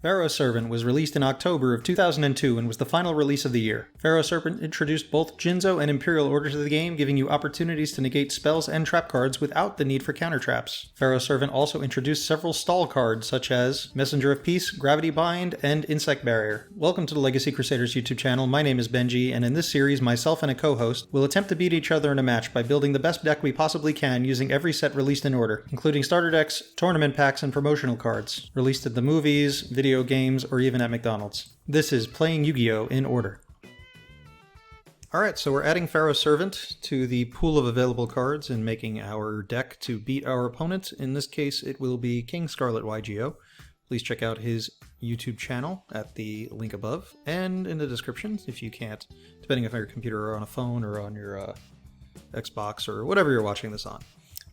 Pharoah Servant was released in October of 2002 and was the final release of the year. Pharoah Servant introduced both Jinzo and Imperial orders to the game, giving you opportunities to negate spells and trap cards without the need for counter traps. Pharoah Servant also introduced several stall cards such as Messenger of Peace, Gravity Bind, and Insect Barrier. Welcome to the Legacy Crusaders YouTube channel. My name is Benji, and in this series, myself and a co-host will attempt to beat each other in a match by building the best deck we possibly can using every set released in order, including starter decks, tournament packs, and promotional cards, released at the movies, video games, or even at McDonald's. This is Playing Yu-Gi-Oh! In order. Alright, so we're adding Pharoah Servant to the pool of available cards and making our deck to beat our opponent. In this case, it will be King Scarlet YGO. Please check out his YouTube channel at the link above and in the description if you can't, depending if on your computer or on a phone or on your Xbox or whatever you're watching this on.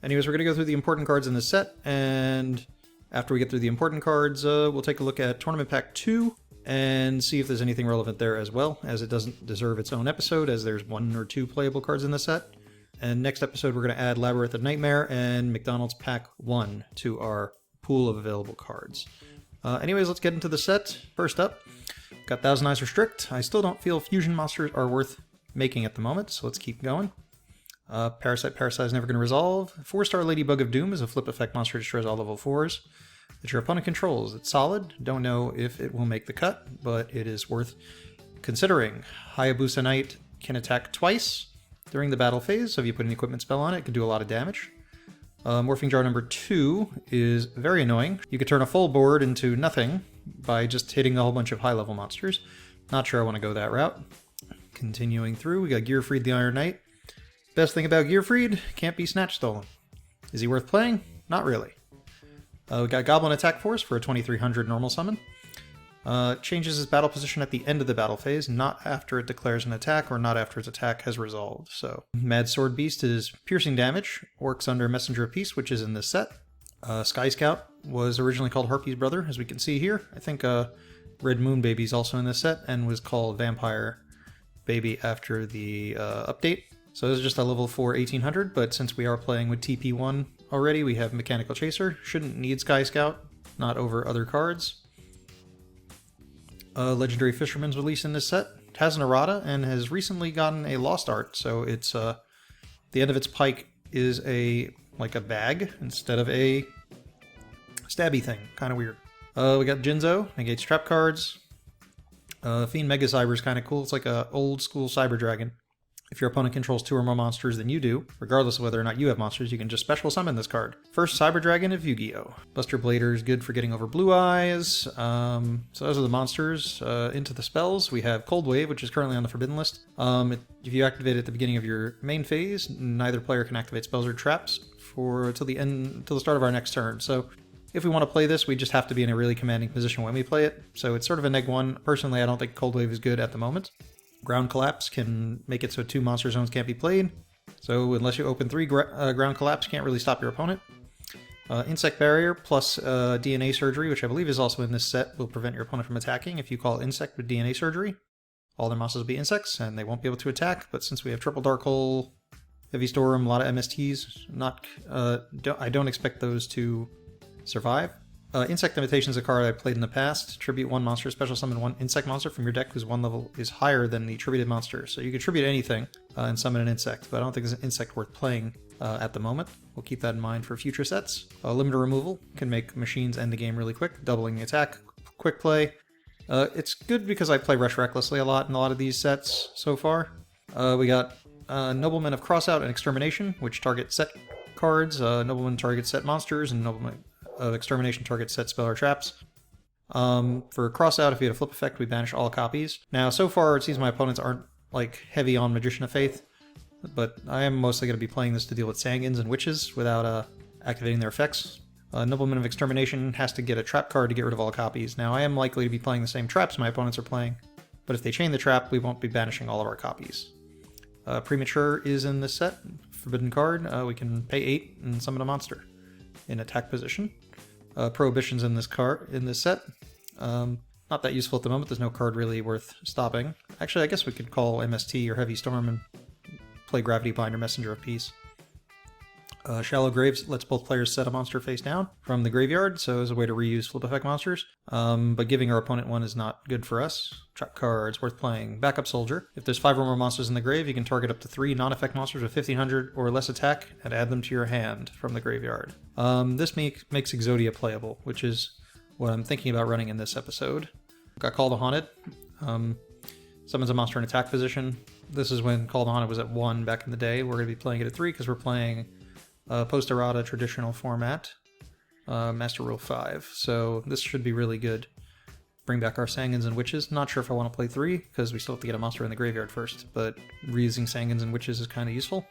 Anyways, we're going to go through the important cards in this set, and after we get through the important cards, we'll take a look at Tournament Pack 2 and see if there's anything relevant there as well, as it doesn't deserve its own episode, as there's 1 or 2 playable cards in the set. And next episode, we're going to add Labyrinth of Nightmare and McDonald's Pack 1 to our pool of available cards. Anyways, let's get into the set. First up, got Thousand Eyes Restrict. I still don't feel fusion monsters are worth making at the moment, so let's keep going. Parasite is never going to resolve. 4-star Ladybug of Doom is a flip effect monster, destroys all level 4s that your opponent controls. It's solid. Don't know if it will make the cut, but it is worth considering. Hayabusa Knight can attack twice during the battle phase, so if you put an equipment spell on it, it can do a lot of damage. Morphing Jar number 2 is very annoying. You could turn a full board into nothing by just hitting a whole bunch of high-level monsters. Not sure I want to go that route. Continuing through, we got Gearfried the Iron Knight. Best thing about Gearfried, can't be snatch stolen. Is he worth playing? Not really. We got Goblin Attack Force for a 2300 normal summon. Changes his battle position at the end of the battle phase, not after it declares an attack or not after its attack has resolved. So, Mad Sword Beast is piercing damage, works under Messenger of Peace, which is in this set. Sky Scout was originally called Harpy's brother, as we can see here. I think Red Moon Baby is also in this set, and was called Vampire Baby after the update. So this is just a level 4 1800, but since we are playing with TP1 already, we have Mechanical Chaser. Shouldn't need Sky Scout, not over other cards. Legendary Fisherman's released in this set. It has an errata and has recently gotten a Lost Art, so it's the end of its pike is like a bag instead of a stabby thing. Kind of weird. We got Jinzo, negates trap cards. Fiend Mega Cyber is kind of cool. It's like a old school Cyber Dragon. If your opponent controls 2 or more monsters than you do, regardless of whether or not you have monsters, you can just special summon this card. First Cyber Dragon of Yu-Gi-Oh! Buster Blader is good for getting over Blue Eyes. So those are the monsters. Into the spells, we have Cold Wave, which is currently on the Forbidden list. If you activate it at the beginning of your main phase, neither player can activate spells or traps till the start of our next turn. So if we want to play this, we just have to be in a really commanding position when we play it. So it's sort of a neg-1. Personally, I don't think Cold Wave is good at the moment. Ground Collapse can make it so 2 monster zones can't be played. So unless you open 3 Ground Collapse, you can't really stop your opponent. Insect Barrier plus DNA Surgery, which I believe is also in this set, will prevent your opponent from attacking. If you call Insect with DNA Surgery, all their monsters will be insects, and they won't be able to attack. But since we have Triple Dark Hole, Heavy Storm, a lot of MSTs, I don't expect those to survive. Insect Imitation is a card I played in the past. Tribute 1 monster, special summon 1 insect monster from your deck whose 1 level is higher than the tributed monster. So you can tribute anything and summon an insect, but I don't think there's an insect worth playing at the moment. We'll keep that in mind for future sets. Limiter Removal can make machines end the game really quick, doubling the attack, quick play. It's good because I play Rush Recklessly a lot in a lot of these sets so far. We got Nobleman of Crossout and Extermination, which target set cards. Nobleman targets set monsters, and Nobleman of Extermination targets set spell or traps. For Crossout, if you had a flip effect, we banish all copies. Now, so far, it seems my opponents aren't heavy on Magician of Faith, but I am mostly going to be playing this to deal with Sangins and Witches without activating their effects. Nobleman of Extermination has to get a trap card to get rid of all copies. Now, I am likely to be playing the same traps my opponents are playing, but if they chain the trap, we won't be banishing all of our copies. Premature is in this set. Forbidden card. We can pay 8 and summon a monster in attack position. Prohibition's in this set. Not that useful at the moment. There's no card really worth stopping. Actually, I guess we could call MST or Heavy Storm and play Gravity Bind or Messenger of Peace. Shallow Graves lets both players set a monster face down from the graveyard, so as a way to reuse flip effect monsters. But giving our opponent one is not good for us. Trap cards worth playing. Backup Soldier. If there's 5 or more monsters in the grave, you can target up to 3 non-effect monsters with 1500 or less attack and add them to your hand from the graveyard. This makes Exodia playable, which is what I'm thinking about running in this episode. Got Call the Haunted. Summons a monster in attack position. This is when Call the Haunted was at 1 back in the day. We're going to be playing it at 3 because we're playing post-errata traditional format, Master Rule 5. So this should be really good. Bring back our Sangans and Witches. Not sure if I want to play 3, because we still have to get a monster in the graveyard first, but reusing Sangans and Witches is kind of useful.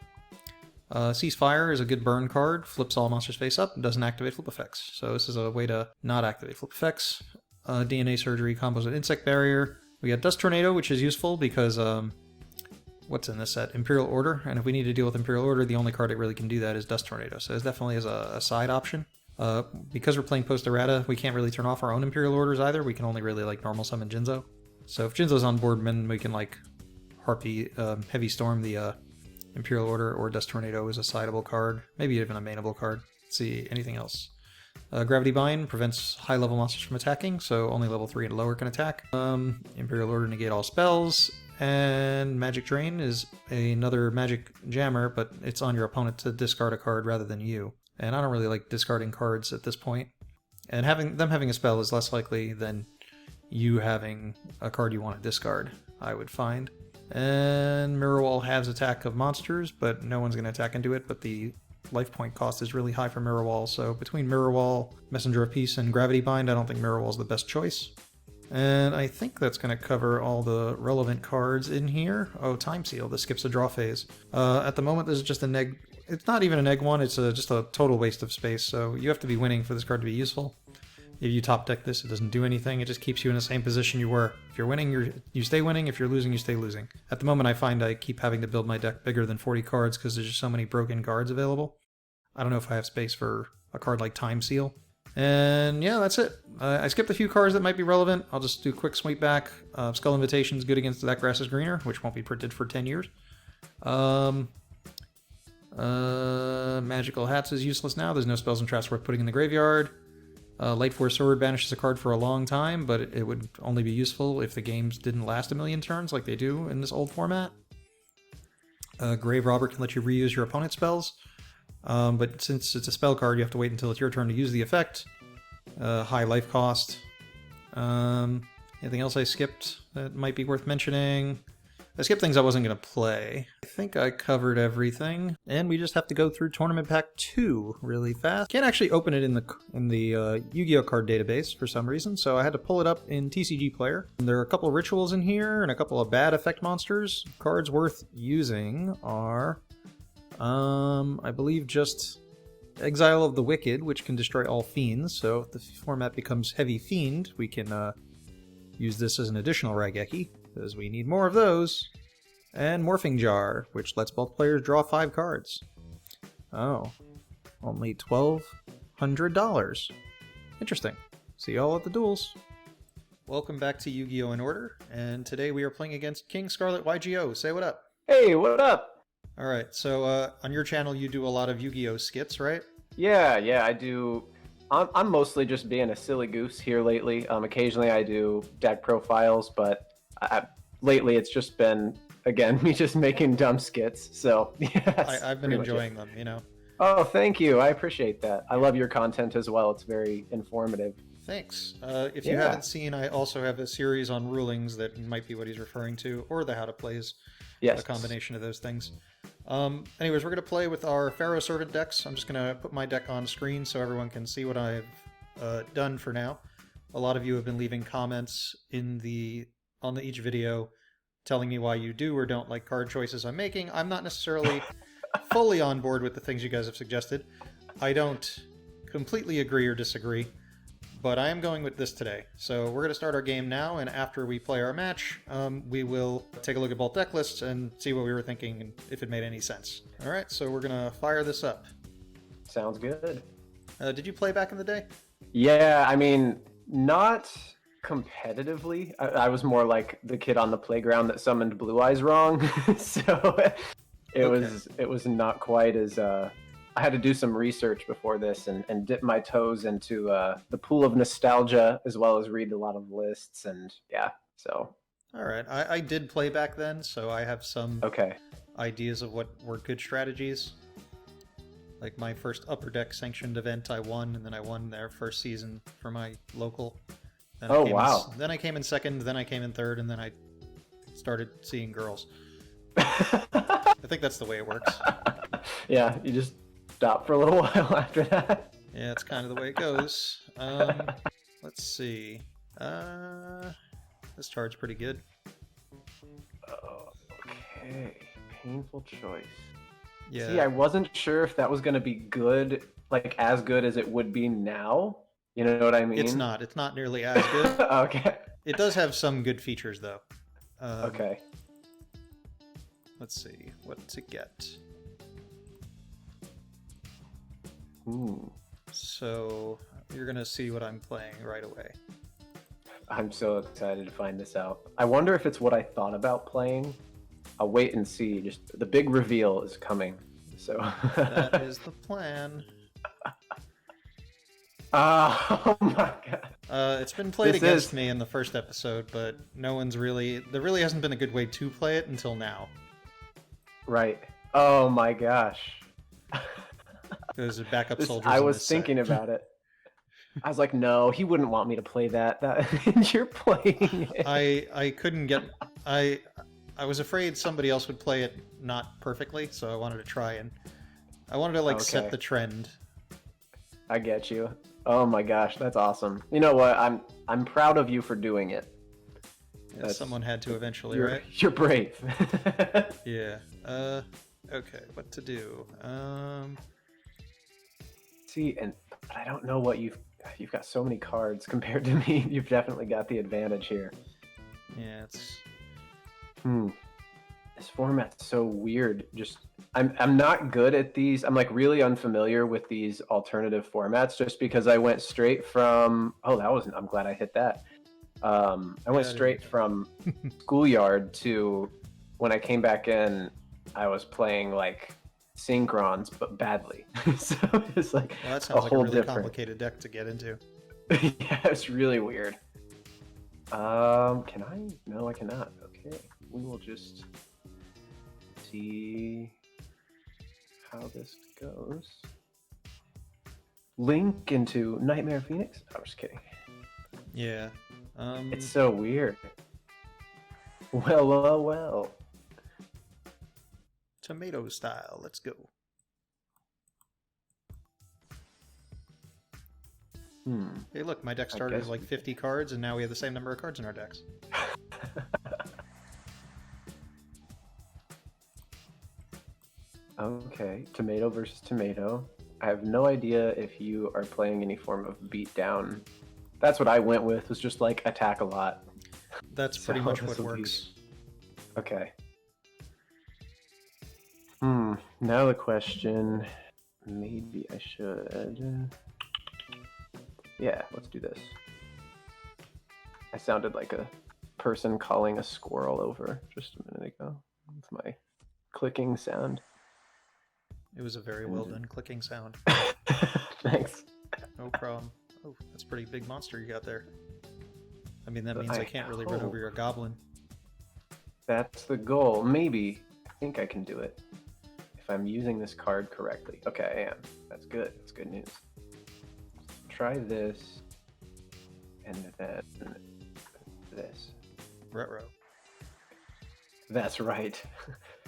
Ceasefire is a good burn card. Flips all monsters face up, doesn't activate flip effects. So this is a way to not activate flip effects. DNA Surgery combos with Insect Barrier. We got Dust Tornado, which is useful because... what's in this set? Imperial Order, and if we need to deal with Imperial Order, the only card that really can do that is Dust Tornado, so it's definitely as a side option. Because we're playing post-errata, we can't really turn off our own Imperial Orders either. We can only really normal summon Jinzo. So if Jinzo's on board, then we can Harpy, Heavy Storm the Imperial Order, or Dust Tornado is a sideable card, maybe even a mainable card. Let's see, anything else? Gravity Bind prevents high-level monsters from attacking, so only level 3 and lower can attack. Imperial Order negate all spells. And Magic Drain is another magic jammer, but it's on your opponent to discard a card rather than you. And I don't really like discarding cards at this point. And having a spell is less likely than you having a card you want to discard, I would find. And Mirror Wall halves attack of monsters, but no one's going to attack into it, but the life point cost is really high for Mirror Wall, so between Mirror Wall, Messenger of Peace, and Gravity Bind, I don't think Mirror Wall is the best choice. And I think that's going to cover all the relevant cards in here. Oh, Time Seal. This skips a draw phase. At the moment, this is just a neg... It's not even a neg one. It's just a total waste of space. So you have to be winning for this card to be useful. If you top deck this, it doesn't do anything. It just keeps you in the same position you were. If you're winning, you stay winning. If you're losing, you stay losing. At the moment, I find I keep having to build my deck bigger than 40 cards because there's just so many broken cards available. I don't know if I have space for a card like Time Seal. And yeah, that's it. I skipped a few cards that might be relevant. I'll just do a quick sweep back. Skull Invitation is good against That Grass is Greener, which won't be printed for 10 years. Magical Hats is useless now. There's no spells and traps worth putting in the graveyard. Light Force Sword banishes a card for a long time, but it would only be useful if the games didn't last a million turns like they do in this old format. Grave Robber can let you reuse your opponent's spells. But since it's a spell card, you have to wait until it's your turn to use the effect. High life cost. Anything else I skipped that might be worth mentioning? I skipped things I wasn't going to play. I think I covered everything. And we just have to go through Tournament Pack 2 really fast. Can't actually open it in the Yu-Gi-Oh card database for some reason, so I had to pull it up in TCGPlayer. There are a couple of rituals in here and a couple of bad effect monsters. Cards worth using are... I believe just Exile of the Wicked, which can destroy all fiends, so if the format becomes Heavy Fiend, we can use this as an additional Raigeki, because we need more of those. And Morphing Jar, which lets both players draw 5 cards. Oh, only $1,200. Interesting. See y'all at the duels. Welcome back to Yu-Gi-Oh! In Order, and today we are playing against King Scarlet YGO. Say what up. Hey, what up? Alright, so on your channel you do a lot of Yu-Gi-Oh! Skits, right? Yeah, I do. I'm mostly just being a silly goose here lately. Occasionally I do deck profiles, but lately it's just been, again, me just making dumb skits. So, yes. I've been enjoying them, you know. Oh, thank you. I appreciate that. I love your content as well. It's very informative. Thanks. If you haven't seen, I also have a series on rulings that might be what he's referring to, or the how to plays. Yes. A combination of those things. Anyways, we're going to play with our Pharoah Servant decks. I'm just going to put my deck on screen so everyone can see what I've done for now. A lot of you have been leaving comments on each video telling me why you do or don't like card choices I'm making. I'm not necessarily fully on board with the things you guys have suggested. I don't completely agree or disagree, but I am going with this today. So we're going to start our game now, and after we play our match, we will take a look at both deck lists and see what we were thinking and if it made any sense. All right, so we're going to fire this up. Sounds good. Did you play back in the day? Yeah, I mean, not competitively. I was more like the kid on the playground that summoned Blue Eyes wrong. So it was not quite as I had to do some research before this and dip my toes into the pool of nostalgia, as well as read a lot of lists, and yeah, so. All right, I did play back then, so I have some Okay. ideas of what were good strategies. Like my first Upper Deck sanctioned event, I won, and then I won their first season for my local. Then Oh, wow. Then I came in second, then I came in third, and then I started seeing girls. I think that's the way it works. Yeah, you just stop for a little while after that. Yeah, it's kind of the way it goes. Let's see. This chart's pretty good. Okay, painful choice. Yeah. See, I wasn't sure if that was going to be good, like as good as it would be now. You know what I mean? It's not. It's not nearly as good. Okay. It does have some good features, though. Okay. Let's see what to get. Ooh. So you're gonna see what I'm playing right away. I'm so excited to find this out. I wonder if it's what I thought about playing. I'll wait and see. Just the big reveal is coming. So That is the plan. Oh my god. It's been played against me in the first episode, but no one's really. There really hasn't been a good way to play it until now. Right. Oh my gosh. There's a backup soldiers. I was thinking about it. I was like, no, he wouldn't want me to play that. And you're playing it. I couldn't get. I was afraid somebody else would play it not perfectly, so I wanted to try and. I wanted to like set the trend. I get you. Oh my gosh, that's awesome. You know what? I'm proud of you for doing it. Yeah, someone had to eventually, you're, right? You're brave. Yeah. Okay, what to do? See, but I don't know what you've got so many cards compared to me. You've definitely got the advantage here. Yeah, it's. This format's so weird. Just I'm not good at these. I'm like really unfamiliar with these alternative formats just because I went straight from I'm glad I hit that. I went straight from Schoolyard to when I came back in, I was playing like Synchrons but badly. So it's like that sounds like a really complicated deck to get into. Yeah, it's really weird. Can I? No, I cannot. Okay. We will just see how this goes. Link into Nightmare Phoenix? I'm just kidding. Yeah. It's so weird. Well. Tomato style. Let's go. Hey, look, my deck started with like 50 cards, and now we have the same number of cards in our decks. Okay, tomato versus tomato. I have no idea if you are playing any form of beatdown. That's what I went with, was just like attack a lot. That's pretty much what works. Okay. Now the question, maybe I should... Yeah, let's do this. I sounded like a person calling a squirrel over just a minute ago with my clicking sound. It was a very well done clicking sound. Thanks. No problem. Oh, that's a pretty big monster you got there. I mean, that means I can't really run over your goblin. That's the goal. Maybe. I think I can do it. If I'm using this card correctly. Okay, I am. That's good. That's good news. Try this. And then this. Ruh-roh. That's right.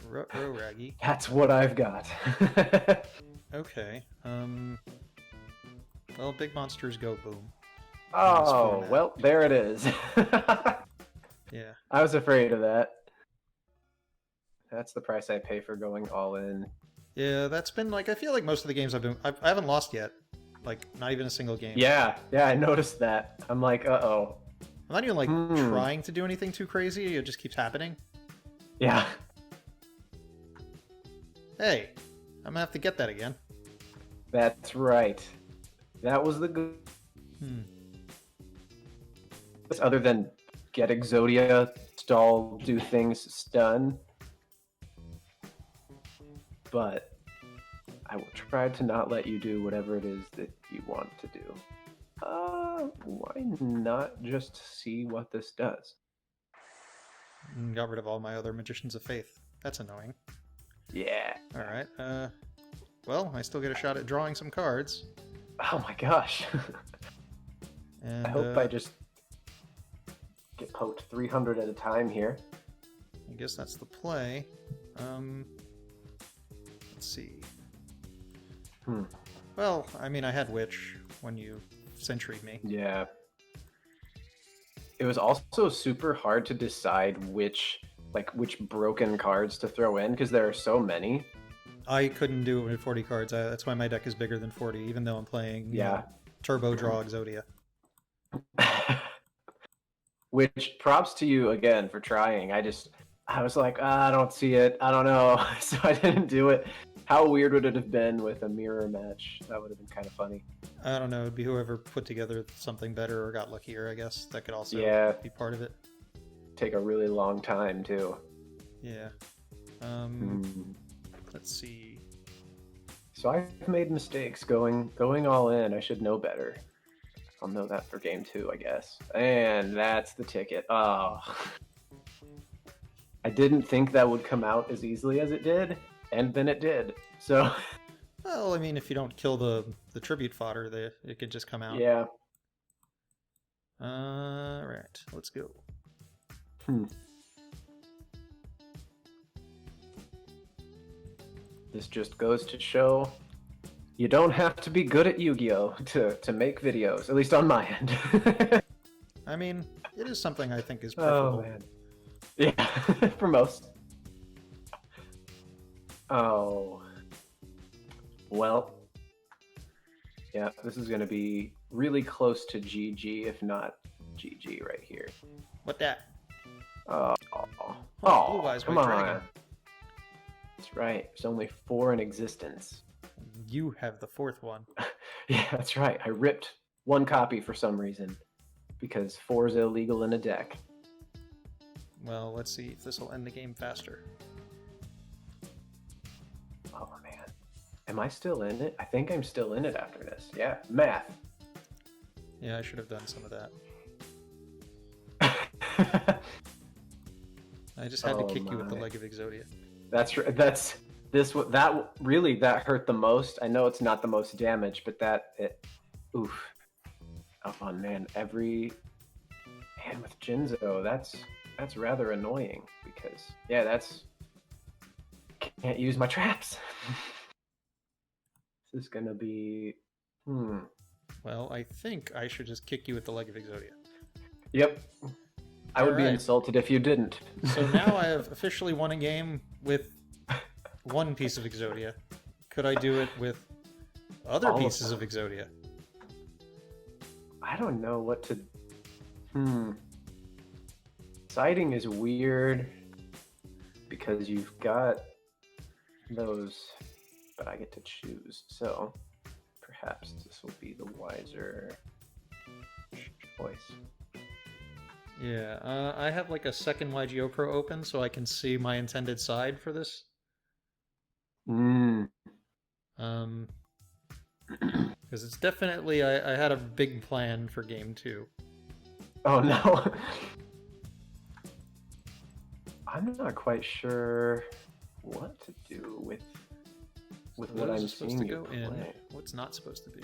Ruh-roh, Raggy. That's what I've got. Okay. Well, big monsters go boom. Oh, well, there it is. Yeah. I was afraid of that. That's the price I pay for going all in. Yeah, that's been like, I feel like most of the games I haven't lost yet. Like, not even a single game. Yeah, I noticed that. I'm like, uh-oh. I'm not even like trying to do anything too crazy, it just keeps happening. Yeah. Hey, I'm gonna have to get that again. That's right. That was the good. Other than get Exodia, stall, do things, stun. But I will try to not let you do whatever it is that you want to do. Why not just see what this does? Got rid of all my other Magicians of Faith. That's annoying. Yeah. Alright, well, I still get a shot at drawing some cards. Oh my gosh. And, I hope I just get poked 300 at a time here. I guess that's the play. Let's see. Well, I mean, I had Witch when you Centuried me. Yeah. It was also super hard to decide which broken cards to throw in because there are so many. I couldn't do it with 40 cards. That's why my deck is bigger than 40, even though I'm playing Turbo Draw Exodia. Which props to you again for trying. I was like, I don't see it. I don't know. So I didn't do it. How weird would it have been with a mirror match? That would have been kind of funny. I don't know. It'd be whoever put together something better or got luckier, I guess. That could also be part of it. Take a really long time, too. Yeah. Let's see. So I've made mistakes going all in. I should know better. I'll know that for game 2, I guess. And that's the ticket. Oh. I didn't think that would come out as easily as it did, and then it did. So. Well, I mean, if you don't kill the tribute fodder, it could just come out. Yeah. Alright, let's go. This just goes to show you don't have to be good at Yu-Gi-Oh! to make videos, at least on my end. I mean, it is something I think is preferable. Oh, man. Yeah, for most. Oh. Well. Yeah, this is going to be really close to GG, if not GG right here. What that? Oh, Blue Eyes come White on. Dragon. That's right. There's only 4 in existence. You have the 4th one. Yeah, that's right. I ripped 1 copy for some reason because 4 is illegal in a deck. Well, let's see if this will end the game faster. Oh, man. Am I still in it? I think I'm still in it after this. Yeah, math. Yeah, I should have done some of that. I just had to kick you with the Leg of Exodia. That hurt the most. I know it's not the most damage, but oof. Oh man, man with Jinzo, that's rather annoying because can't use my traps. This is gonna be Well, I think I should just kick you with the Leg of Exodia. Yep. I would be insulted if you didn't. So now I have officially won a game with 1 piece of Exodia. Could I do it with other pieces of Exodia? I don't know what to... Siding is weird because you've got those, but I get to choose. So perhaps this will be the wiser choice. Yeah, I have like a second YGO Pro open so I can see my intended side for this. Because it's definitely, I had a big plan for game 2. Oh no. I'm not quite sure what to do with what I'm supposed seeing to go in. play. What's not supposed to be?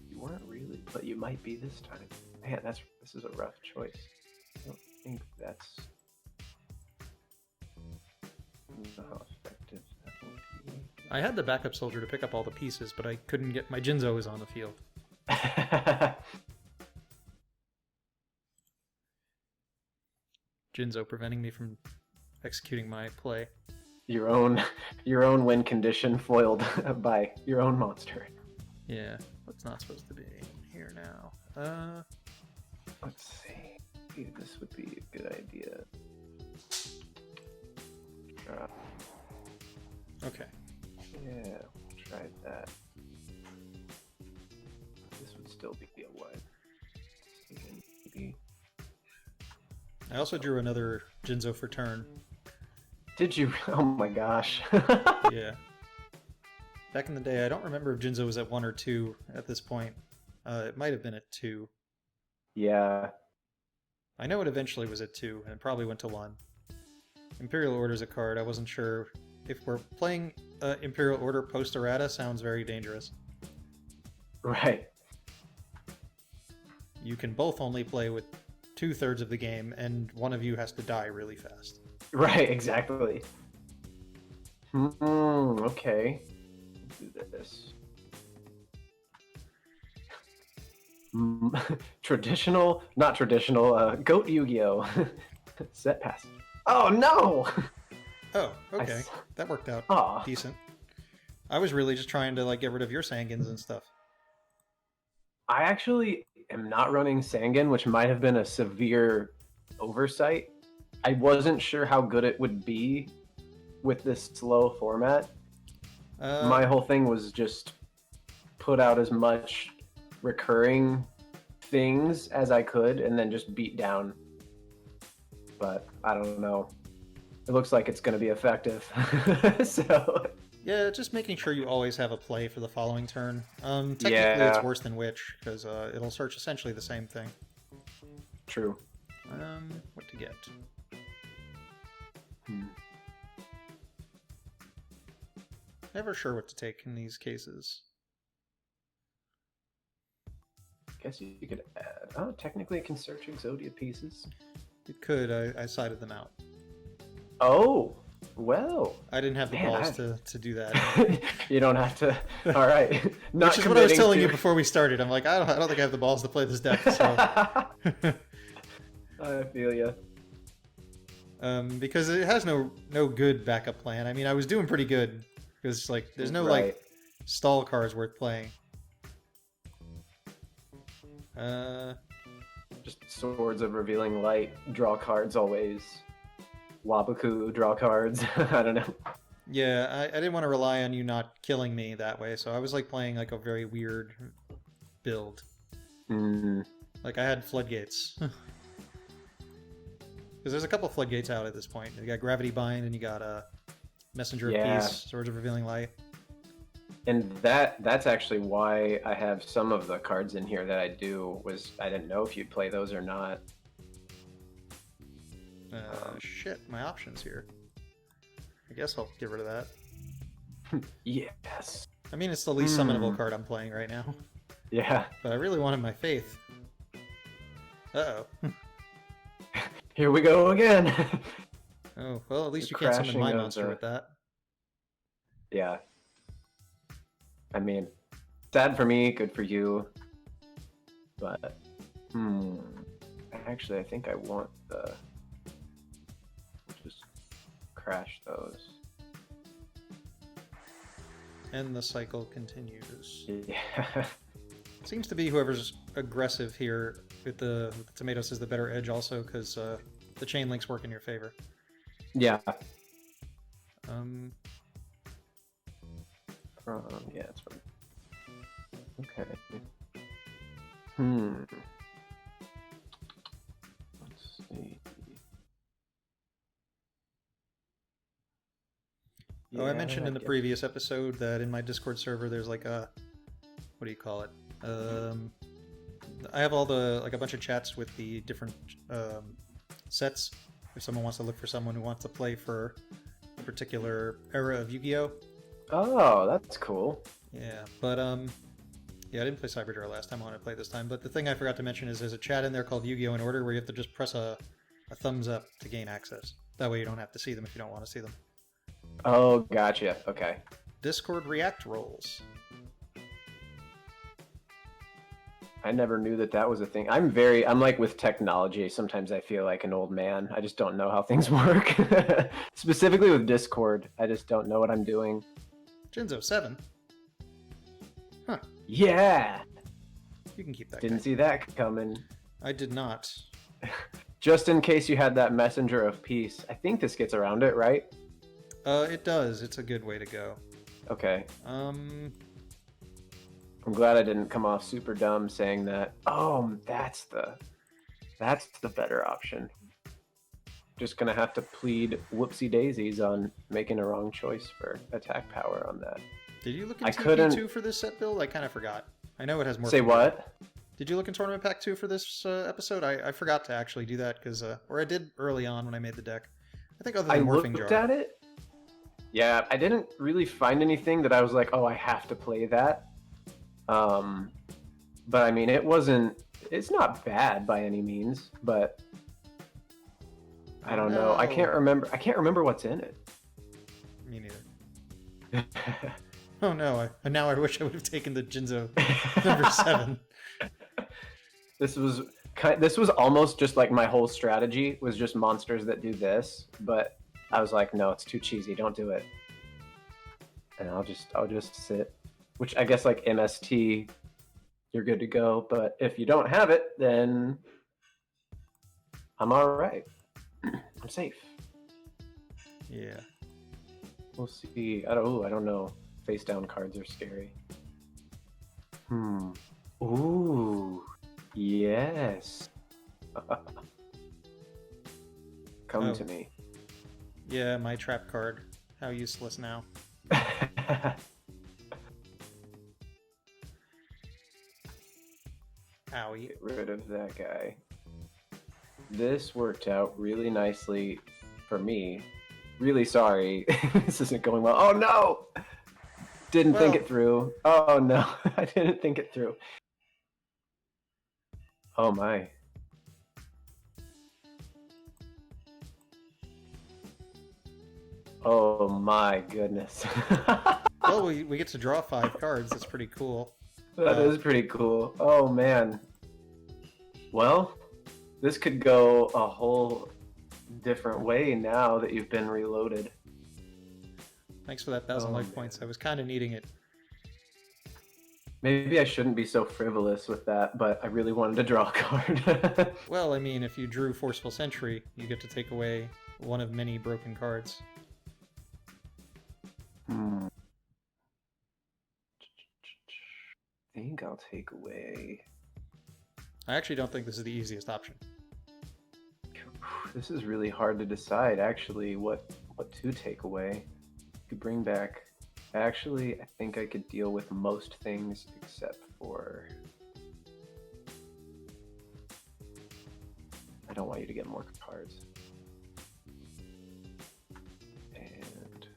You weren't really, but you might be this time. Man, this is a rough choice. I don't think that's how effective that will be. I had the backup soldier to pick up all the pieces, but I couldn't get my Jinzo is on the field. Jinzo preventing me from executing my play. Your own win condition foiled by your own monster. Yeah, what's not supposed to be here now? Let's see. Maybe this would be a good idea. Drop. Okay. Yeah, we'll try that. This would still be a wide. Maybe. I also drew another Jinzo for turn. Did you? Oh my gosh. Yeah. Back in the day, I don't remember if Jinzo was at 1 or 2 at this point. It might have been at 2. Yeah. I know it eventually was at 2, and it probably went to 1. Imperial Order's a card. I wasn't sure if we're playing Imperial Order post errata. Sounds very dangerous. Right. You can both only play with 2/3 of the game, and one of you has to die really fast. Right, exactly. Okay. Do this. Traditional, not traditional, Goat Yu-Gi-Oh! Set pass. Oh no! Oh, okay. That worked out Aw. decent. I was really just trying to like get rid of your Sangins and stuff. I actually am not running Sangan, which might have been a severe oversight. I wasn't sure how good it would be with this slow format. My whole thing was just put out as much recurring things as I could and then just beat down. But I don't know. It looks like it's going to be effective. So yeah, just making sure you always have a play for the following turn. Technically, Yeah. it's worse than Witch because it'll search essentially the same thing. True. What to get? Never sure what to take in these cases. Guess you could add. Oh, technically it can search Exodia pieces. It could. I sided them out. Oh, well. I didn't have the Man, balls to do that. You don't have to. All right. Which is what I was telling you before we started. I'm like, I don't think I have the balls to play this deck. So. I feel you. Because it has no good backup plan. I mean, I was doing pretty good because like there's no like stall cards worth playing. Just Swords of Revealing Light, draw cards always. Wabaku, draw cards. I don't know. Yeah, I didn't want to rely on you not killing me that way, so I was like playing like a very weird build. Like I had Floodgates. Because there's a couple Floodgates out at this point. You got Gravity Bind and you got Messenger of Peace, Swords of Revealing Light. And that's actually why I have some of the cards in here that I do, was I didn't know if you'd play those or not. Shit, my options here. I guess I'll get rid of that. Yes. I mean, it's the least summonable card I'm playing right now. Yeah. But I really wanted my Faith. Uh-oh. Here we go again. Oh, well, at least you can't summon my monster with that. Yeah. I mean, sad for me, good for you. But, actually, I think I want the... Just crash those. And the cycle continues. Yeah. Seems to be whoever's aggressive here with the tomatoes is the better edge also, because the chain links work in your favor. Yeah. Yeah, that's right. Okay. Let's see. Oh, I mentioned in the previous episode that in my Discord server there's like a... What do you call it? I have all the... like a bunch of chats with the different sets. If someone wants to look for someone who wants to play for a particular era of Yu-Gi-Oh! Oh, that's cool. Yeah, but yeah, I didn't play Cyberdraw last time. I want to play this time. But the thing I forgot to mention is there's a chat in there called Yu-Gi-Oh! In Order where you have to just press a thumbs up to gain access. That way you don't have to see them if you don't want to see them. Oh, gotcha. Okay. Discord React roles. I never knew that was a thing. I'm like with technology, sometimes I feel like an old man. I just don't know how things work. Specifically with Discord, I just don't know what I'm doing. Jinzo 7. Huh. Yeah! You can keep that. Didn't see that coming. I did not. Just in case you had that Messenger of Peace. I think this gets around it, right? It does. It's a good way to go. Okay. I'm glad I didn't come off super dumb saying that. Oh, that's the better option. just gonna have to plead whoopsie daisies on making a wrong choice for attack power on that. Did you look in I TP2 couldn't- for this set build? I kind of forgot. I know it has more. Say what? Did you look in Tournament Pack 2 for this episode? I forgot to actually do that because, or I did early on when I made the deck. I think other than I Morphing looked Jar. at it. Yeah, I didn't really find anything that I was like, oh, I have to play that. But I mean, it's not bad by any means, but I don't know. I can't remember what's in it. Me neither. Oh no! Now I wish I would have taken the Jinzo number 7. This was almost just like my whole strategy was just monsters that do this, but I was like, no, it's too cheesy. Don't do it. And I'll just sit, which I guess like MST, you're good to go. But if you don't have it, then I'm all right. I'm safe. Yeah. We'll see. I don't know. Face down cards are scary. Ooh. Yes. Come to me. Yeah, my trap card. How useless now. Owie. Get rid of that guy. This worked out really nicely for me. Really sorry. This isn't going well. Oh no! Didn't think it through. Oh no, I didn't think it through. Oh my. Oh my goodness. Well, we get to draw 5 cards. That's pretty cool. That is pretty cool. Oh man. Well, this could go a whole different way now that you've been reloaded. Thanks for that 1,000 life points. I was kind of needing it. Maybe I shouldn't be so frivolous with that, but I really wanted to draw a card. Well, I mean, if you drew Forceful Sentry, you get to take away one of many broken cards. I think I'll take away... I actually don't think this is the easiest option. This is really hard to decide, actually, what to take away. Could bring back... Actually, I think I could deal with most things except for... I don't want you to get more cards. And...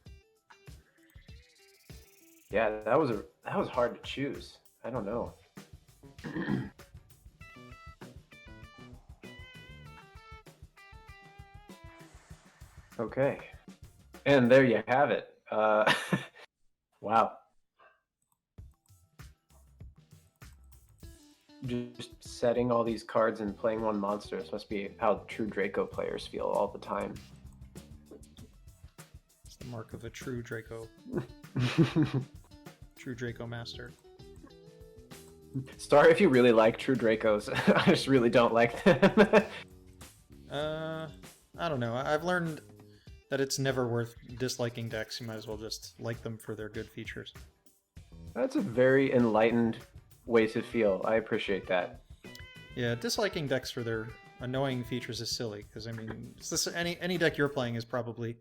Yeah, that was hard to choose. I don't know. Okay. And there you have it. Wow. Just setting all these cards and playing one monster. This must be how true Draco players feel all the time. It's the mark of a true Draco. True Draco master. Star if you really like true Dracos. I just really don't like them. I don't know. I've learned that it's never worth disliking decks. You might as well just like them for their good features. That's a very enlightened way to feel. I appreciate that. Yeah, disliking decks for their annoying features is silly, because I mean, any deck you're playing is probably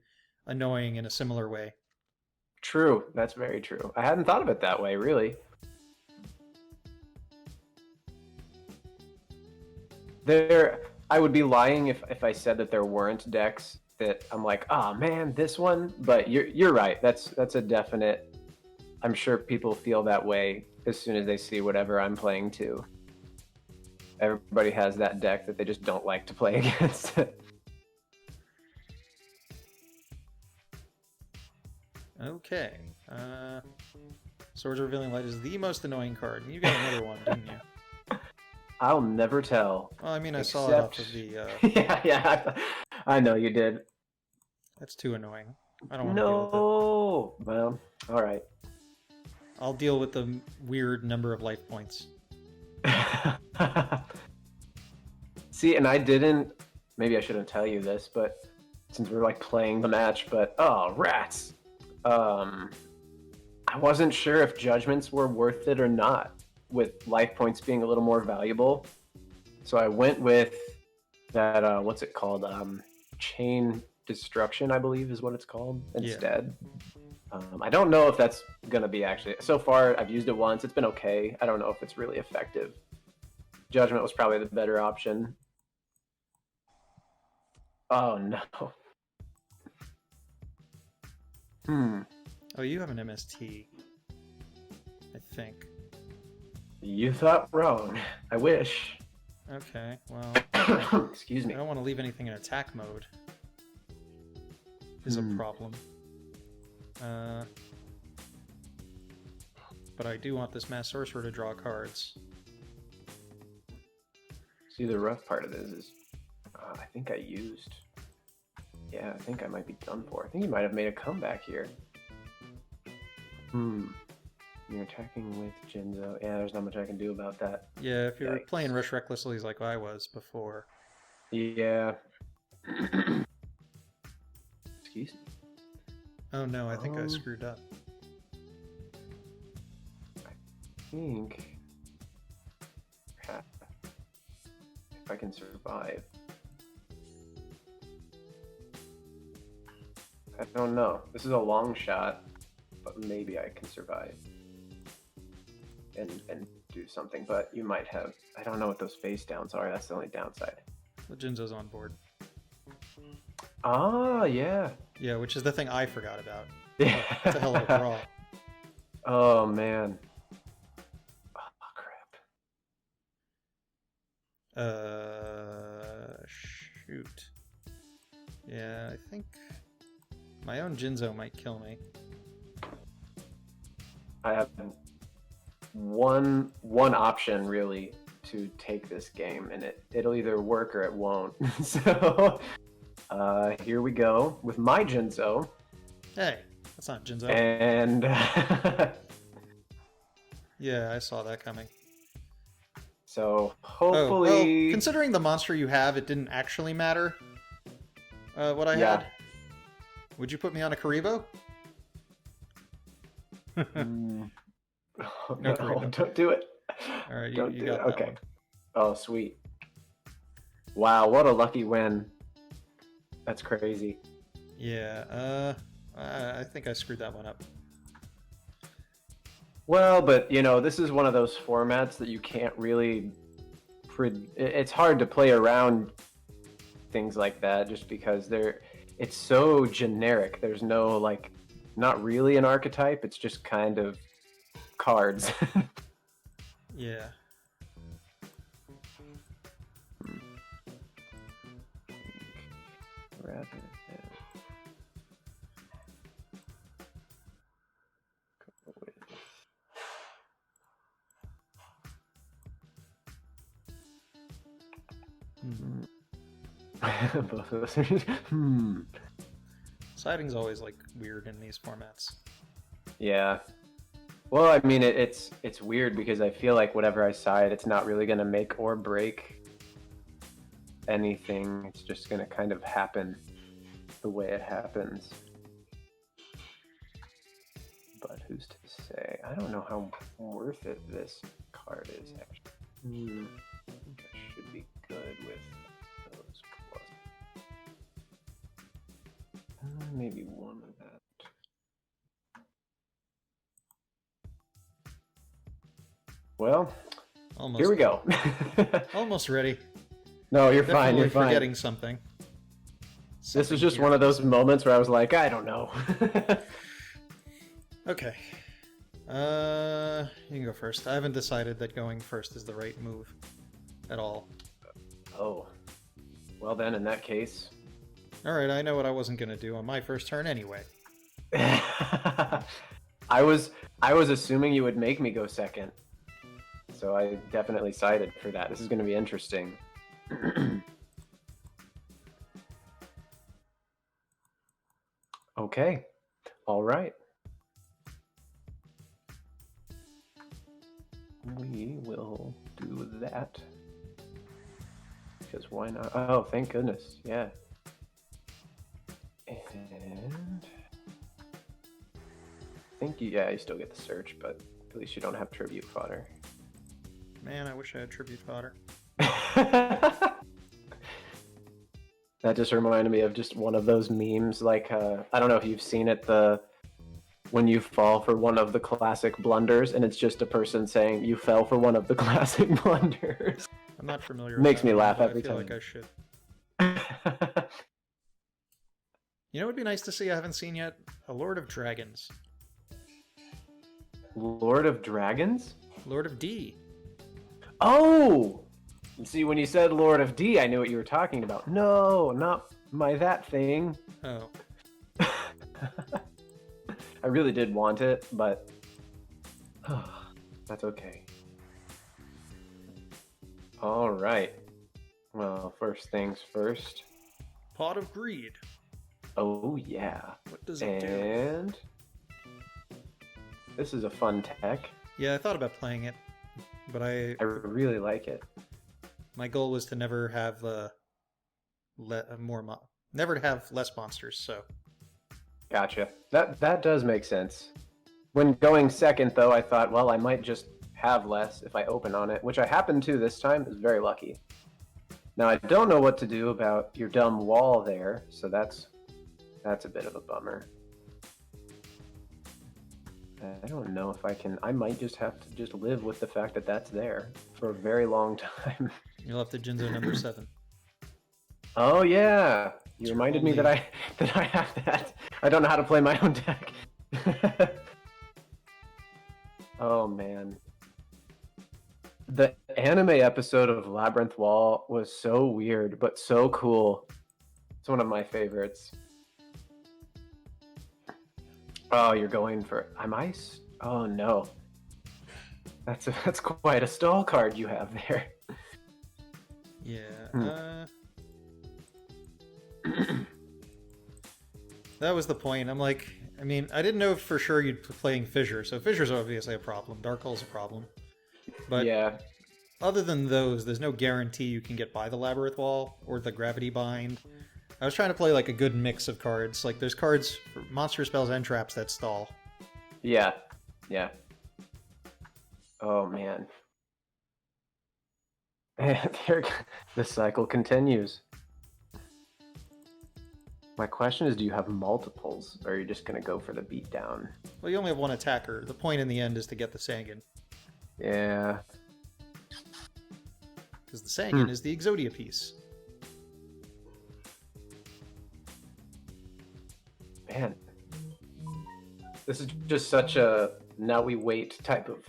annoying in a similar way. True, that's very true. I hadn't thought of it that way, really. I would be lying if I said that there weren't decks that I'm like, oh man, this one. But you're right. That's a definite. I'm sure people feel that way as soon as they see whatever I'm playing too. Everybody has that deck that they just don't like to play against. Okay. Swords Revealing Light is the most annoying card. You got another one, didn't you? I'll never tell. Well, I mean, I saw it off of the... yeah, I know you did. That's too annoying. I don't want to deal with it. Well, alright. I'll deal with the weird number of life points. See, and I didn't... Maybe I shouldn't tell you this, but since we're like playing the match, but... Oh, rats! I wasn't sure if judgments were worth it or not, with life points being a little more valuable. So I went with that, what's it called? Chain Destruction, I believe is what it's called, instead. Yeah. I don't know if that's going to be actually... So far, I've used it once. It's been okay. I don't know if it's really effective. Judgment was probably the better option. Oh, no. Oh, you have an MST. I think. You thought wrong. I wish. Okay, well... Excuse me. I don't want to leave anything in attack mode. Is a problem. But I do want this Mass Sorcerer to draw cards. See, the rough part of this is... I think I used... Yeah, I think I might be done for. I think you might have made a comeback here. You're attacking with Jinzo. Yeah, there's not much I can do about that. Yeah, if you're playing Rush Recklessly like I was before. Yeah. Excuse me. Oh no, I think I screwed up. I think... If I can survive... I don't know. This is a long shot, but maybe I can survive. And do something, but you might have... I don't know what those face downs are. That's the only downside. The Jinzo's on board. Ah, yeah. Yeah, which is the thing I forgot about. Yeah. Oh, that's a hell of a draw. Oh, man. Oh, crap. Shoot. Yeah, I think my own Jinzo might kill me. I have one option, really, to take this game, and it'll either work or it won't. So, here we go with my Jinzo. Hey, that's not Jinzo. And... yeah, I saw that coming. So, hopefully... well, considering the monster you have, it didn't actually matter what I had. Would you put me on a Karibo? Oh, no, don't do it. All right, don't you do got it. that Okay. one. Oh, sweet. Wow, what a lucky win. That's crazy. Yeah, I think I screwed that one up. Well, but, you know, this is one of those formats that you can't really... It's hard to play around things like that just because it's so generic. There's no, like, not really an archetype. It's just kind of cards. Yeah. Rather go with... Both of us are just... Siding's always, like, weird in these formats. Yeah. Well, I mean, it's weird because I feel like whatever I side, it's not really going to make or break anything. It's just going to kind of happen the way it happens. But who's to say? I don't know how worth it this card is, actually. I think I should be good with those plus. Maybe one of that. Well, Almost. Here we go. Almost ready. No, you're fine. You're fine. Forgetting something. This was just one of those moments where I was like, I don't know. Okay. You can go first. I haven't decided that going first is the right move at all. Oh. Well then, in that case. Alright, I know what I wasn't going to do on my first turn anyway. I was assuming you would make me go second. So I definitely sided for that. This is going to be interesting. Okay. All right. We will do that. Because why not? Oh, thank goodness. Yeah. And I think you still get the search, but at least you don't have tribute fodder. Man, I wish I had tribute fodder. That just reminded me of just one of those memes. Like, I don't know if you've seen it. When you fall for one of the classic blunders, and it's just a person saying you fell for one of the classic blunders. I'm not familiar with Makes that me one, laugh but every I feel time. like I should. You know what would be nice to see I haven't seen yet? A Lord of Dragons. Lord of Dragons? Lord of D. Oh! See, when you said Lord of D, I knew what you were talking about. No, not that thing. Oh. I really did want it, but that's okay. All right. Well, first things first. Pot of Greed. Oh, yeah. What does it do? And this is a fun tech. Yeah, I thought about playing it, but I really like it. my goal was to never have never to have less monsters. So Gotcha. That does make sense. When going second, though, I thought, well, I might just have less if I open on it, which I happened to this time. Is very lucky. Now I don't know what to do about your dumb wall there, so that's a bit of a bummer. I don't know if I can. I might just have to just live with the fact that that's there for a very long time. you'll have to Jinzo number 7. Oh yeah, you It's reminded me only- that I have that. I don't know how to play my own deck. Oh man. The anime episode of Labyrinth Wall was so weird, but so cool. It's one of my favorites. Oh, you're going for... Oh no. That's quite a stall card you have there. Yeah. That was the point. I'm like, I mean, I didn't know for sure you'd be playing Fissure, so Fissure's obviously a problem. Dark Hole's a problem. But yeah. other than those, there's no guarantee you can get by the Labyrinth Wall or the Gravity Bind. I was trying to play like a good mix of cards. Like there's cards for monster spells and traps that stall. Yeah. Yeah. Oh man. And the cycle continues. My question is, do you have multiples, or are you just going to go for the beatdown? Well, you only have one attacker. The point in the end is to get the Sangan. Yeah. Because the Sangan is the Exodia piece. Man. This is just such a now we wait type of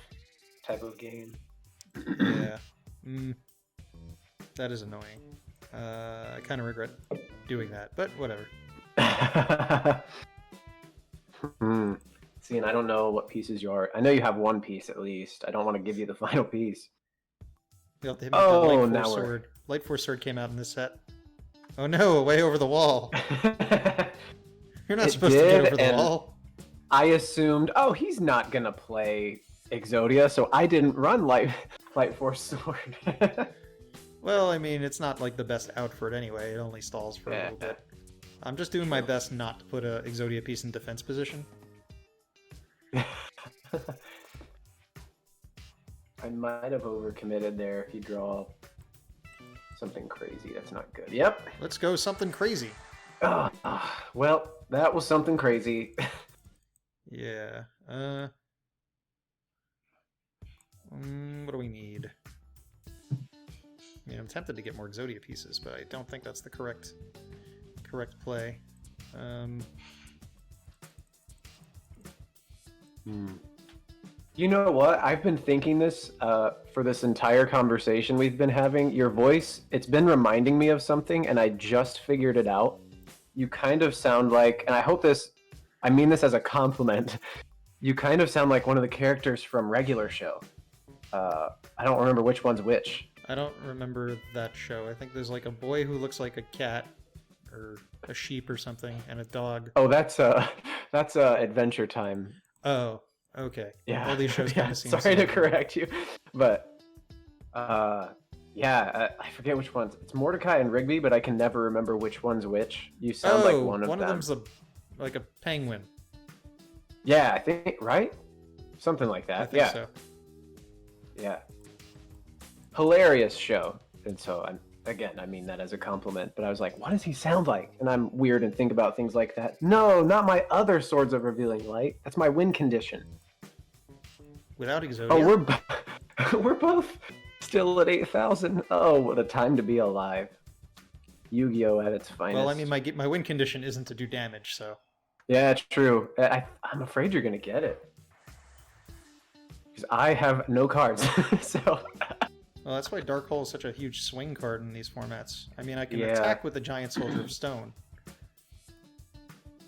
game. Yeah. That is annoying. I kind of regret doing that, but whatever. See, and I don't know what pieces you are. I know you have one piece at least. I don't want to give you the final piece. You'll have to hit me with the Light now Force we're... Sword. Light Force Sword came out in this set. Oh no, way over the wall. You're not supposed to get over the wall. I assumed, oh, he's not going to play Exodia, so I didn't run Light Force Sword. Well, I mean, it's not like the best out for it anyway. It only stalls for a little bit. I'm just doing my best not to put a Exodia piece in defense position. I might have overcommitted there if you draw something crazy. That's not good. Yep. Let's go something crazy. Well, that was something crazy. Yeah. What do we need? I mean, I'm tempted to get more Exodia pieces, but I don't think that's the correct play. You know what? I've been thinking this for this entire conversation we've been having. Your voice, it's been reminding me of something, and I just figured it out. You kind of sound like, and I mean this as a compliment, you kind of sound like one of the characters from Regular Show. I don't remember which one's which. I don't remember that show. I think there's like a boy who looks like a cat or a sheep or something, and a dog. Oh, that's Adventure Time. Oh, okay. Yeah. All these shows kind of seem sorry to similar. correct you, but yeah, I forget which ones. It's Mordecai and Rigby, but I can never remember which one's which. You sound like one of them. One of them's like a penguin. Yeah, I think, right? Something like that. I think so. Yeah. Hilarious show. And so Again, I mean that as a compliment, but I was like, what does he sound like? And I'm weird and think about things like that. No, not my other Swords of Revealing Light. That's my win condition. Without Exodia? Oh, we're both still at 8,000. Oh, what a time to be alive. Yu-Gi-Oh! At its finest. Well, I mean, my win condition isn't to do damage, so... Yeah, it's true. I'm afraid you're going to get it. Because I have no cards, so... Well, that's why Dark Hole is such a huge swing card in these formats. I mean, I can attack with the Giant Soldier of Stone.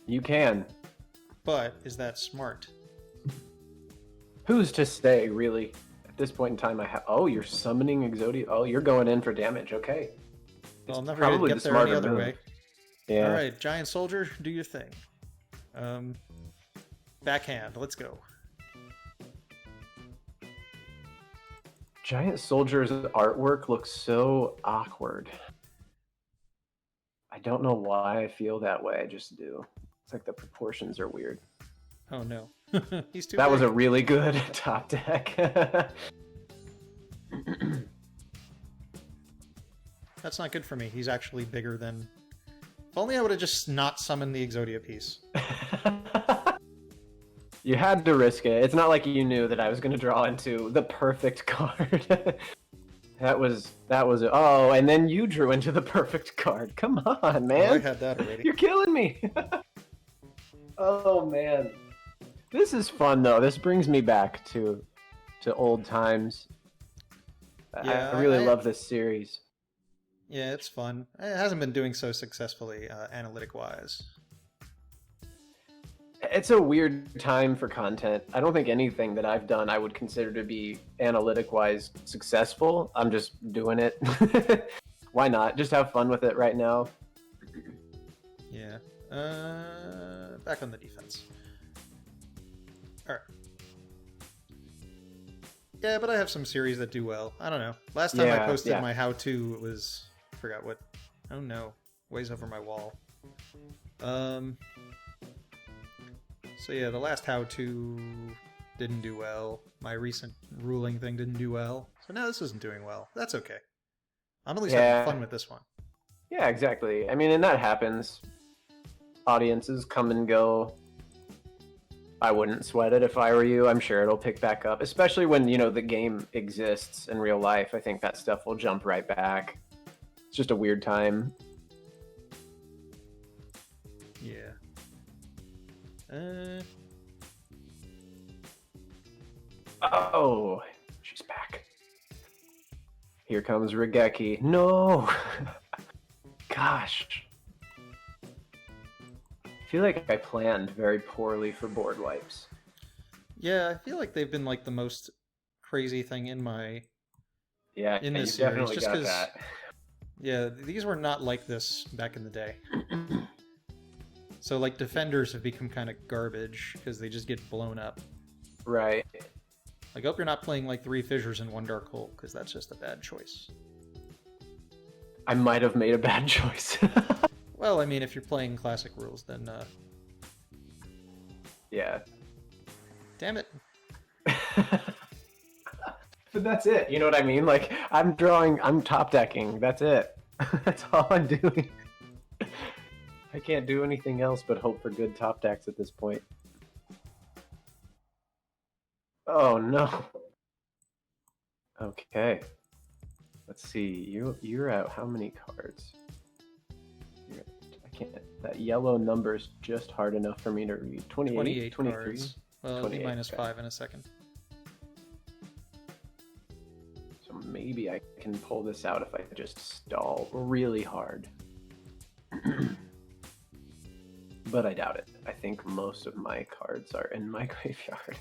You can. But is that smart? Who's to say, really? At this point in time, I have... Oh, you're summoning Exodia. Oh, you're going in for damage. Okay. Well, I'll never get there any other way. Yeah. Alright, Giant Soldier, do your thing. Backhand, let's go. Giant Soldier's artwork looks so awkward. I don't know why I feel that way, I just do. It's like the proportions are weird. Oh no. He's too That big. was a really good top deck. That's not good for me. He's actually bigger than... If only I would have just not summoned the Exodia piece. You had to risk it. It's not like you knew that I was going to draw into the perfect card. That was oh, and then you drew into the perfect card. Come on, man. Oh, I had that already. You're killing me. Oh man. This is fun though. This brings me back to old times. Yeah, I really love this series. Yeah, it's fun. It hasn't been doing so successfully analytic-wise. It's a weird time for content. I don't think anything that I've done I would consider to be analytic-wise successful. I'm just doing it. Why not? Just have fun with it right now. Yeah. Back on the defense. Alright. Yeah, but I have some series that do well. I don't know. Last time I posted my how-to, it was... I forgot what... Oh no. Ways over my wall. So yeah, the last how-to didn't do well. My recent ruling thing didn't do well. So now this isn't doing well. That's okay. I'm at least having fun with this one. Yeah, exactly. I mean, and that happens. Audiences come and go. I wouldn't sweat it if I were you. I'm sure it'll pick back up. Especially when, you know, the game exists in real life. I think that stuff will jump right back. It's just a weird time. Yeah. Oh, she's back. Here comes Regeki. No! Gosh. I feel like I planned very poorly for board wipes. Yeah, I feel like they've been like the most crazy thing in my... Yeah, in this you series. definitely Just got 'cause, that. yeah, these were not like this back in the day. So, like, defenders have become kind of garbage, because they just get blown up. Right. Like, I hope you're not playing, like, 3 fissures and 1 dark hole, because that's just a bad choice. I might have made a bad choice. Well, I mean, if you're playing classic rules, then, Yeah. Damn it. But that's it, you know what I mean? Like, I'm top decking, that's it. That's all I'm doing. I can't do anything else but hope for good top decks at this point. Oh no. Okay. Let's see. You're at how many cards? I can't. That yellow number is just hard enough for me to read. 28 23. cards. Well, it'll be minus 5 in a second. So maybe I can pull this out if I just stall really hard. But I doubt it. I think most of my cards are in my graveyard.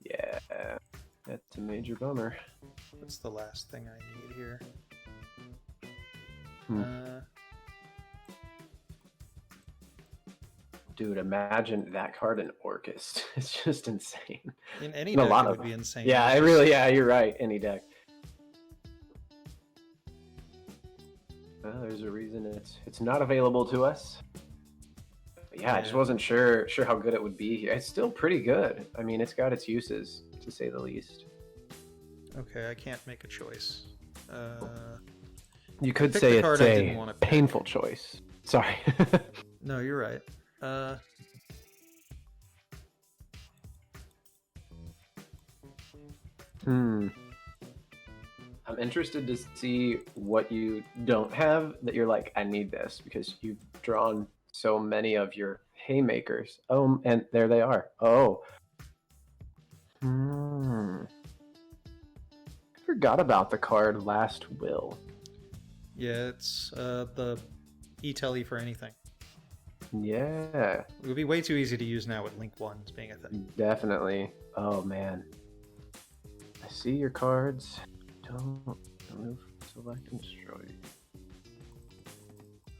Yeah, that's a major bummer. What's the last thing I need here? Dude, imagine that card in Orcust. It's just insane. In any deck, it would be insane. Yeah, you're right. Any deck. Well, there's a reason it's not available to us. But yeah, I just wasn't sure how good it would be here. It's still pretty good. I mean, it's got its uses, to say the least. Okay, I can't make a choice. You could picked say the card it's I didn't a want to pick. painful choice. Sorry. No, you're right. I'm interested to see what you don't have that you're like, I need this, because you've drawn so many of your haymakers. Oh, and there they are. Oh. I forgot about the card Last Will. Yeah, it's the e-telly for anything. Yeah. It would be way too easy to use now with Link 1s being a thing. Definitely. Oh, man. I see your cards. Don't remove, select, and destroy.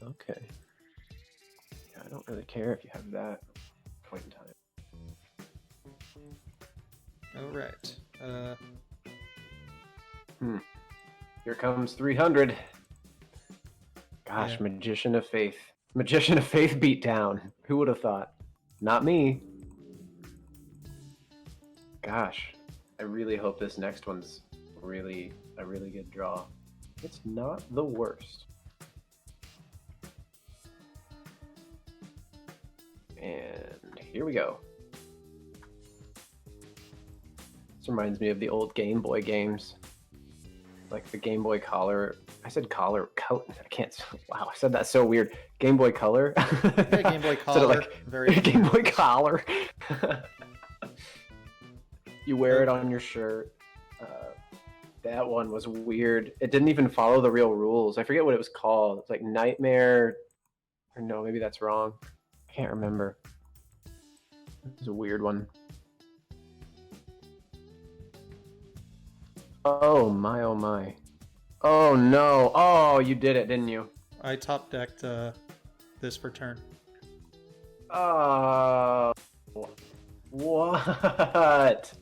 Okay. Yeah, I don't really care if you have that point in time. Alright. Here comes 300. Gosh, Yeah. Magician of Faith. Magician of Faith beat down. Who would have thought? Not me. Gosh, I really hope this next one's a really good draw. It's not the worst. And here we go. This reminds me of the old Game Boy games. Like the Game Boy Color. I said color. I can't. Wow, I said that so weird. Game Boy Color. Yeah, Game Boy Color. Like, very Game Boy Collar. You wear it on your shirt. That one was weird. It didn't even follow the real rules. I forget what it was called. It's like Nightmare. Or no, maybe that's wrong. I can't remember. It was a weird one. Oh my, oh my. Oh no. Oh, you did it, didn't you? I top decked this for turn. Oh. What?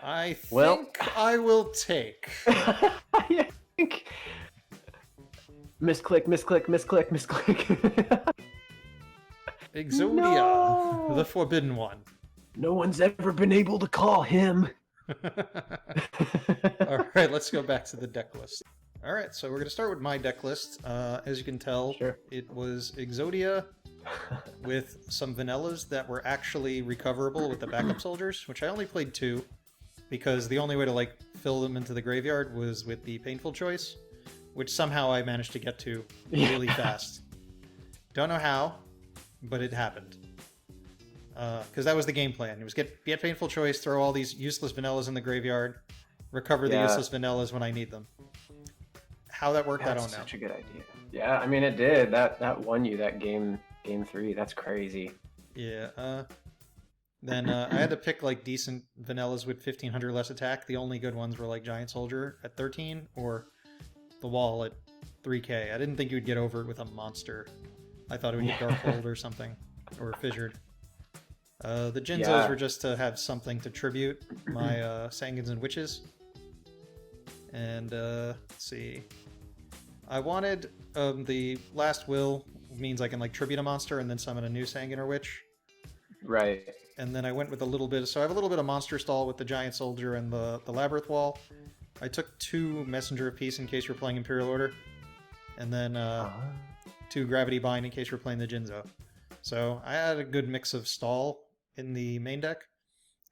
I think I will take. I think. Misclick. Exodia, No! the Forbidden One. No one's ever been able to call him. Alright, let's go back to the deck list. Alright, so we're going to start with my deck list. As you can tell, Sure. It was Exodia with some vanillas that were actually recoverable with the backup soldiers, which I only played 2, because the only way to like fill them into the graveyard was with the painful choice, which somehow I managed to get to really fast. Don't know how, but it happened. Because that was the game plan. It was get painful choice, throw all these useless vanillas in the graveyard, recover the useless vanillas when I need them. How that worked, I don't know. Such a good idea. Yeah, I mean it did. That won you that game 3. That's crazy. Yeah. Then I had to pick like decent vanillas with 1500 less attack. The only good ones were like Giant Soldier at 13 or the Wall at 3k. I didn't think you would get over it with a monster. I thought it would get Darkhold or something, or Fissured. The Jinzos were just to have something to tribute my Sangins and Witches. And let's see. I wanted the Last Will means I can like tribute a monster and then summon a new Sangin or Witch. Right. And then I went with a little bit. So I have a little bit of Monster Stall with the Giant Soldier and the Labyrinth Wall. I took 2 Messenger of Peace in case you're playing Imperial Order. And then 2 Gravity Bind in case you're playing the Jinzo. So I had a good mix of stall in the main deck.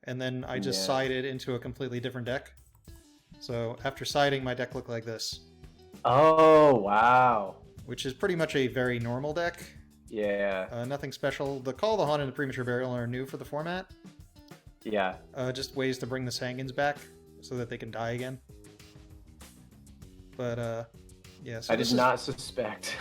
And then I just sided into a completely different deck. So after siding, my deck looked like this. Oh, wow. Which is pretty much a very normal deck. Yeah. Nothing special. The Call of the Haunted and the Premature Burial are new for the format. Yeah. Just ways to bring the Sangins back so that they can die again. But, yeah. So I did not suspect.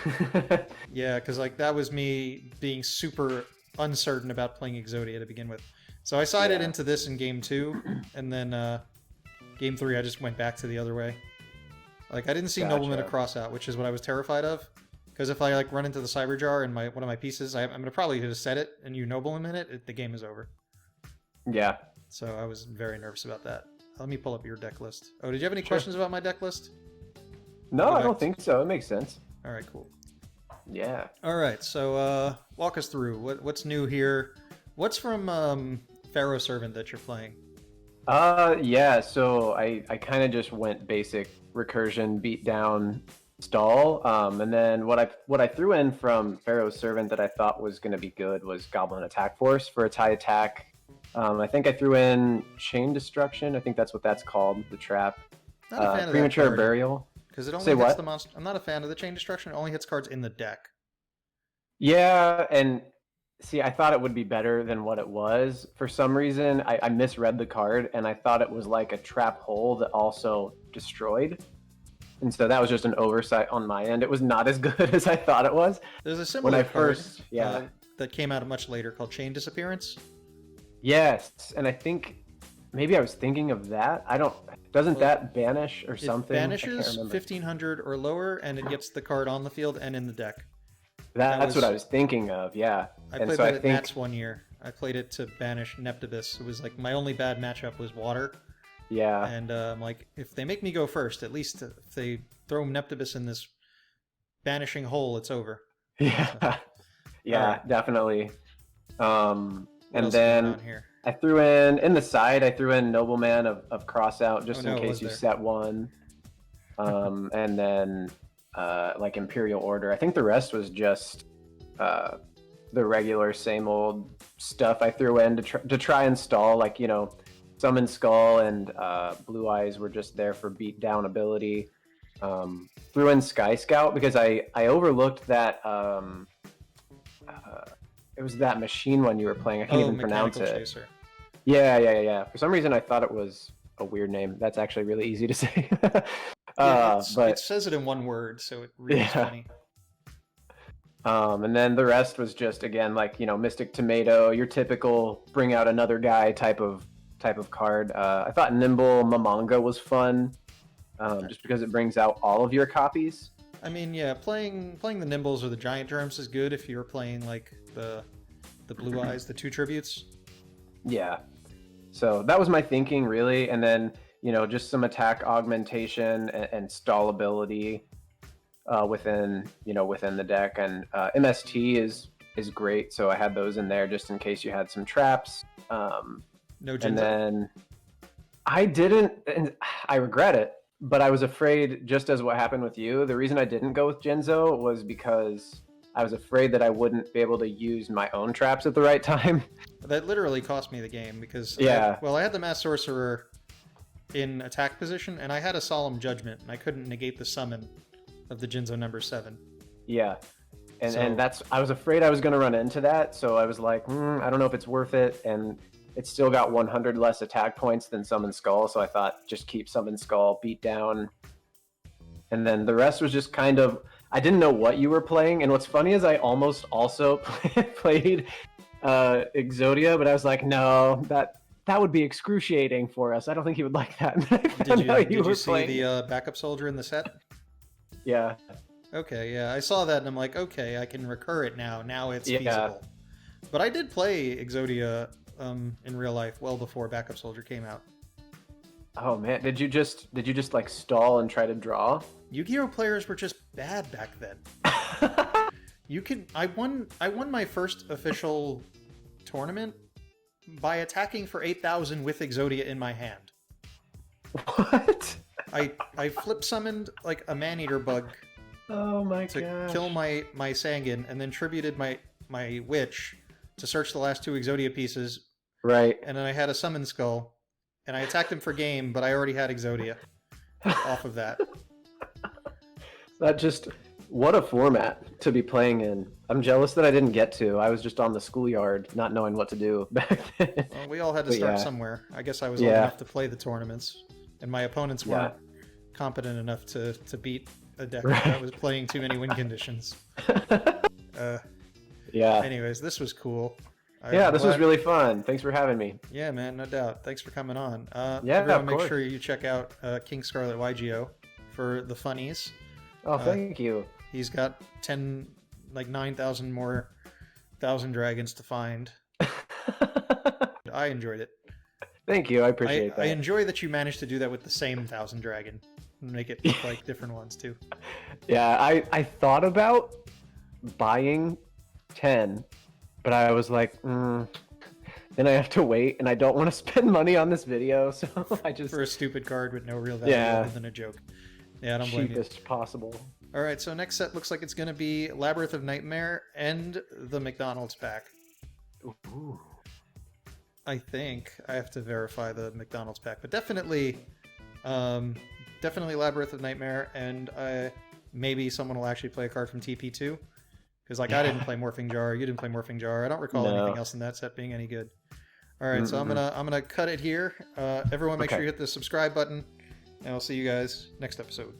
Yeah, because like that was me being super uncertain about playing Exodia to begin with. So I sided into this in game 2, and then game 3 I just went back to the other way. Like I didn't see Nobleman a cross out, which is what I was terrified of. Because if I like run into the Cyber Jar and one of my pieces, I'm gonna probably just set it and you Nobleman it, the game is over. Yeah. So I was very nervous about that. Let me pull up your deck list. Oh, did you have any questions about my deck list? No, I don't think so. It makes sense. All right, cool. Yeah. All right, so walk us through what's new here. What's from Pharaoh Servant that you're playing? Yeah, so I kind of just went basic recursion, beat down, stall. And then what I threw in from Pharaoh's Servant that I thought was going to be good was Goblin Attack Force for its high attack. I think I threw in Chain Destruction. I think that's what that's called, the trap. Not a fan of that Premature card, Burial. because it only Say hits what? the monster. I'm not a fan of the chain destruction. It only hits cards in the deck. Yeah, and see, I thought it would be better than what it was. For some reason, I misread the card, and I thought it was like a trap hole that also destroyed. And so that was just an oversight on my end. It was not as good as I thought it was. There's a When similar I card first, yeah. that came out much later called Chain Disappearance. Yes, and I think maybe I was thinking of that. I don't. Doesn't that banish or It something? I can't banishes remember. 1500 or lower, and it gets the card on the field and in the deck. That's was- what I was thinking of. Yeah, I and played so that I at think Nats one year. I played it to banish Neptibus. It was like my only bad matchup was water, yeah, and I'm like, if they make me go first, at least if they throw Neptibus in this banishing hole, it's over. yeah, yeah, Alright. definitely. What And else is going then on here? I threw in the side. I threw in Nobleman of Crossout just Oh, no, in it case was you there. set one. And then like Imperial Order. I think the rest was just the regular same old stuff I threw in to try and stall. Like Summon Skull and Blue Eyes were just there for beat down ability. Threw in Sky Scout because I overlooked that. It was that machine one you were playing. I can't even pronounce Mechanical it. Chaser. Yeah. For some reason, I thought it was a weird name. That's actually really easy to say. Yeah, But it says it in one word, so it reads Yeah. funny. and then the rest was just again like Mystic Tomato, your typical bring out another guy type of card. I thought Nimble Mamanga was fun, just because it brings out all of your copies. I mean, yeah, playing the Nimbles or the Giant Germs is good if you're playing like the Blue Eyes, the 2 tributes. Yeah. So that was my thinking really, and then just some attack augmentation and stallability within the deck, and MST is great. So I had those in there just in case you had some traps. No Jinzo. And then I didn't, and I regret it, but I was afraid, just as what happened with you. The reason I didn't go with Jinzo was because I was afraid that I wouldn't be able to use my own traps at the right time. That literally cost me the game because Yeah. I had the Mass Sorcerer in attack position, and I had a Solemn Judgment, and I couldn't negate the summon of the Jinzo number 7. Yeah. And So- and that's, I was afraid I was going to run into that, so I was like, I don't know if it's worth it, and it's still got 100 less attack points than Summon Skull, so I thought just keep Summon Skull, beat down. And then the rest was just kind of, I didn't know what you were playing, and what's funny is I almost also played Exodia, but I was like, no, that would be excruciating for us. I don't think he would like that. Did you see the backup soldier in the set? Yeah. Okay, yeah, I saw that, and I'm like, okay, I can recur it now. Now it's feasible. But I did play Exodia in real life well before Backup Soldier came out. Oh man, did you just like stall and try to draw? Yu-Gi-Oh players were just bad back then. I won my first official tournament by attacking for 8,000 with Exodia in my hand. What? I flip summoned like a man-eater bug Oh my to gosh. kill my Sangin, and then tributed my witch to search the last 2 Exodia pieces, Right. and then I had a Summon Skull, and I attacked him for game, but I already had Exodia off of that. That just, what a format to be playing in. I'm jealous that I didn't get to. I was just on the schoolyard, not knowing what to do back then. Well, we all had to But start yeah. somewhere. I guess I was old Yeah. enough to play the tournaments, and my opponents weren't competent enough to beat a deck that was playing too many win conditions. Yeah. Anyways, this was cool. Yeah, this was really fun. Thanks for having me. Yeah, man, no doubt. Thanks for coming on. Yeah, everyone, of make course. sure you check out King Scarlet YGO for the funnies. Oh, thank you. He's got 9,000 more Thousand Dragons to find. I enjoyed it. Thank you. I appreciate that. I enjoy that you managed to do that with the same Thousand Dragon and make it look like different ones too. Yeah, I thought about buying 10, but I was like, then I have to wait, and I don't want to spend money on this video, so I just For a stupid card with no real value other than a joke. Yeah, I don't blame you. cheapest possible. All right, so next set looks like it's going to be Labyrinth of Nightmare and the McDonald's pack. Ooh. I think I have to verify the McDonald's pack, but definitely, definitely Labyrinth of Nightmare, and maybe someone will actually play a card from TP2, because like I didn't play Morphing Jar, you didn't play Morphing Jar. I don't recall anything else in that set being any good. All right, so I'm gonna cut it here. Everyone, make sure you hit the subscribe button, and I'll see you guys next episode.